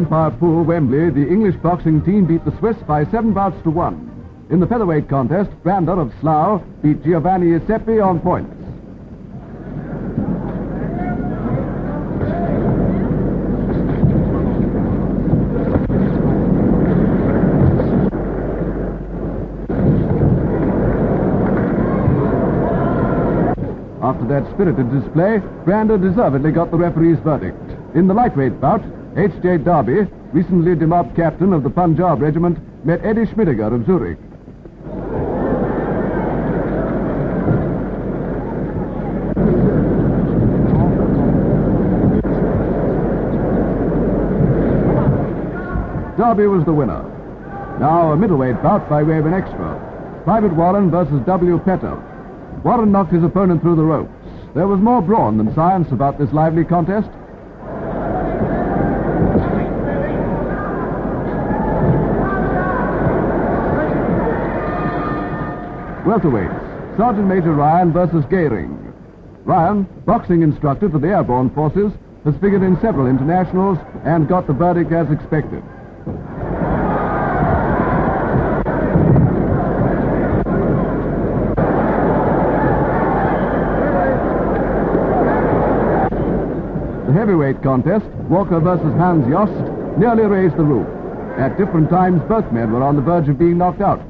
Empire Pool, Wembley, the English boxing team beat the Swiss by 7 bouts to 1. In the featherweight contest, Brander of Slough beat Giovanni Seppi on points. After that spirited display, Brander deservedly got the referee's verdict. In the lightweight bout, H.J. Darby, recently demobbed captain of the Punjab regiment, met Eddie Schmidiger of Zurich. Darby was the winner. Now a middleweight bout by way of an extra. Private Warren versus W. Petter. Warren knocked his opponent through the ropes. There was more brawn than science about this lively contest. Welterweights, Sergeant Major Ryan versus Gehring. Ryan, boxing instructor for the Airborne Forces, has figured in several internationals and got the verdict as expected. The heavyweight contest, Walker versus Hans Jost, nearly raised the roof. At different times, both men were on the verge of being knocked out.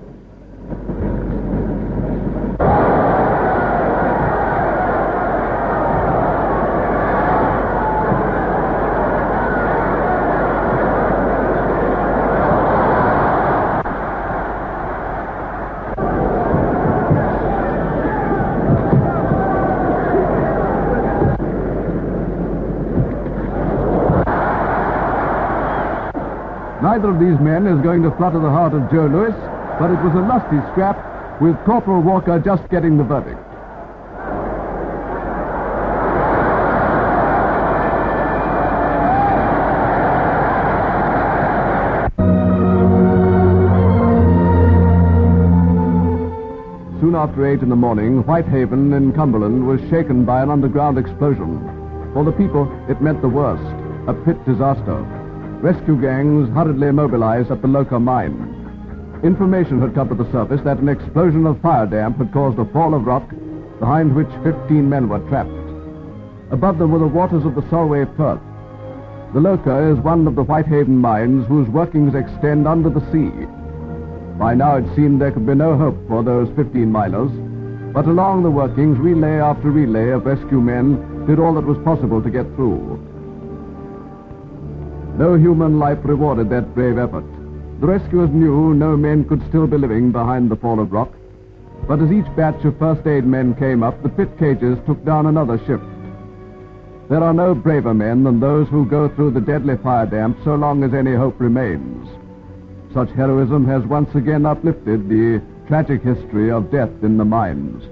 Neither of these men is going to flutter the heart of Joe Louis, but it was a lusty scrap, with Corporal Walker just getting the verdict. Soon after 8 in the morning, Whitehaven in Cumberland was shaken by an underground explosion. For the people, it meant the worst, a pit disaster. Rescue gangs hurriedly mobilized at the Loka mine. Information had come to the surface that an explosion of fire damp had caused a fall of rock, behind which 15 men were trapped. Above them were the waters of the Solway Firth. The Loka is one of the Whitehaven mines whose workings extend under the sea. By now it seemed there could be no hope for those 15 miners, but along the workings, relay after relay of rescue men did all that was possible to get through. No human life rewarded that brave effort. The rescuers knew no men could still be living behind the fall of rock, but as each batch of first aid men came up, the pit cages took down another shift. There are no braver men than those who go through the deadly fire damp so long as any hope remains. Such heroism has once again uplifted the tragic history of death in the mines.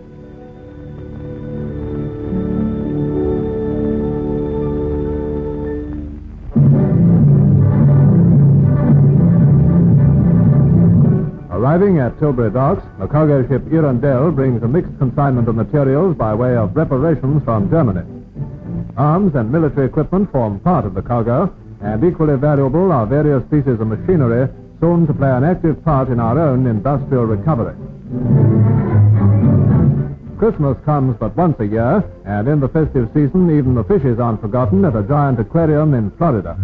Arriving at Tilbury Docks, the cargo ship Hirondelle brings a mixed consignment of materials by way of reparations from Germany. Arms and military equipment form part of the cargo, and equally valuable are various pieces of machinery soon to play an active part in our own industrial recovery. Christmas comes but once a year, and in the festive season, even the fishes aren't forgotten at a giant aquarium in Florida.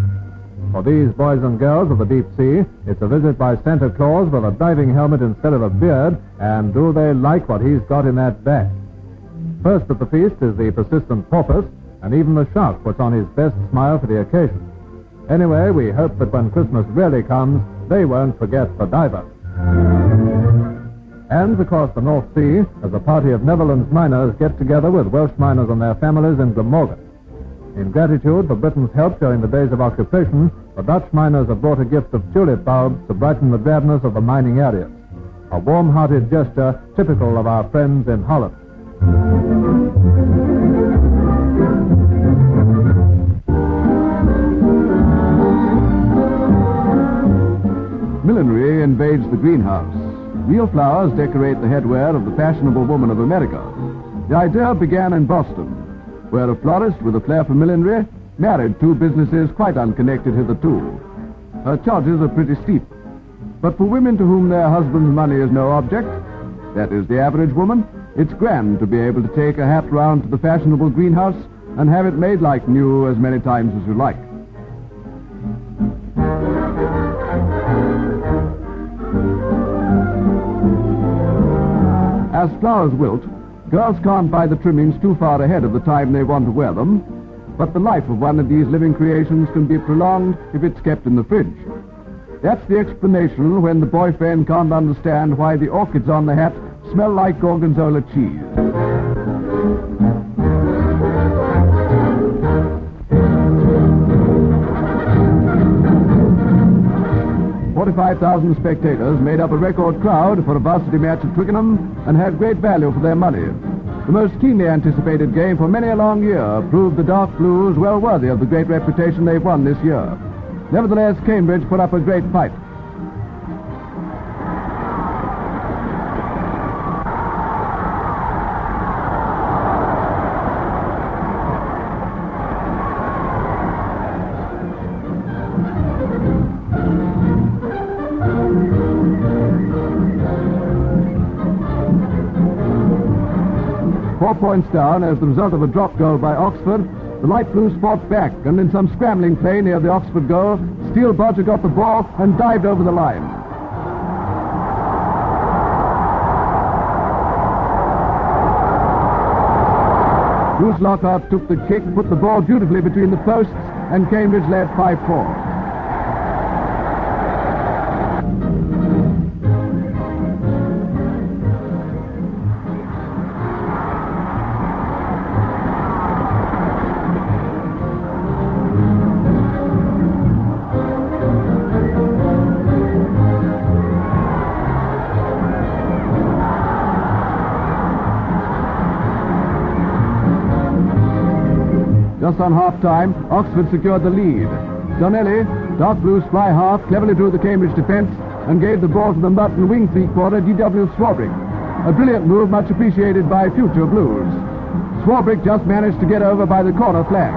For these boys and girls of the deep sea, it's a visit by Santa Claus with a diving helmet instead of a beard, and do they like what he's got in that bag? First at the feast is the persistent porpoise, and even the shark puts on his best smile for the occasion. Anyway, we hope that when Christmas really comes, they won't forget the diver. And across the North Sea, as a party of Netherlands miners get together with Welsh miners and their families in Glamorgan. In gratitude for Britain's help during the days of occupation, the Dutch miners have brought a gift of tulip bulbs to brighten the drabness of the mining areas. A warm-hearted gesture typical of our friends in Holland. Millinery invades the greenhouse. Real flowers decorate the headwear of the fashionable woman of America. The idea began in Boston, where a florist with a flair for millinery married two businesses quite unconnected hitherto. Her charges are pretty steep. But for women to whom their husband's money is no object, that is the average woman, it's grand to be able to take a hat round to the fashionable greenhouse and have it made like new as many times as you like. As flowers wilt, girls can't buy the trimmings too far ahead of the time they want to wear them, but the life of one of these living creations can be prolonged if it's kept in the fridge. That's the explanation when the boyfriend can't understand why the orchids on the hat smell like gorgonzola cheese. $45,000 spectators made up a record crowd for a varsity match at Twickenham and had great value for their money. The most keenly anticipated game for many a long year proved the Dark Blues well worthy of the great reputation they've won this year. Nevertheless, Cambridge put up a great fight. Points down as the result of a drop goal by Oxford, the Light Blues fought back, and in some scrambling play near the Oxford goal, Steele Bodger got the ball and dived over the line. Bruce Lockhart took the kick, put the ball beautifully between the posts, and Cambridge led 5-4. Just on half-time, Oxford secured the lead. Donnelly, Dark Blues fly half, cleverly drew the Cambridge defense and gave the ball to the Mutton wing three-quarter D.W. Swarbrick. A brilliant move much appreciated by future Blues. Swarbrick just managed to get over by the corner flag.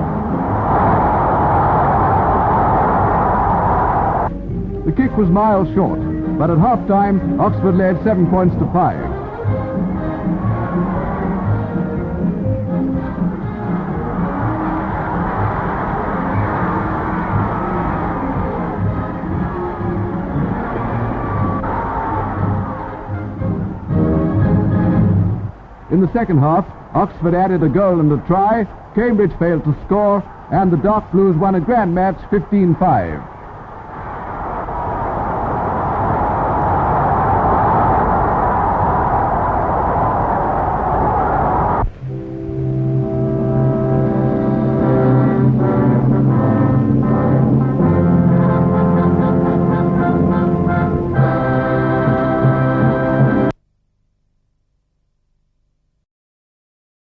The kick was miles short, but at half-time, Oxford led 7 points to 5. In the second half, Oxford added a goal and a try, Cambridge failed to score, and the Dark Blues won a grand match 15-5.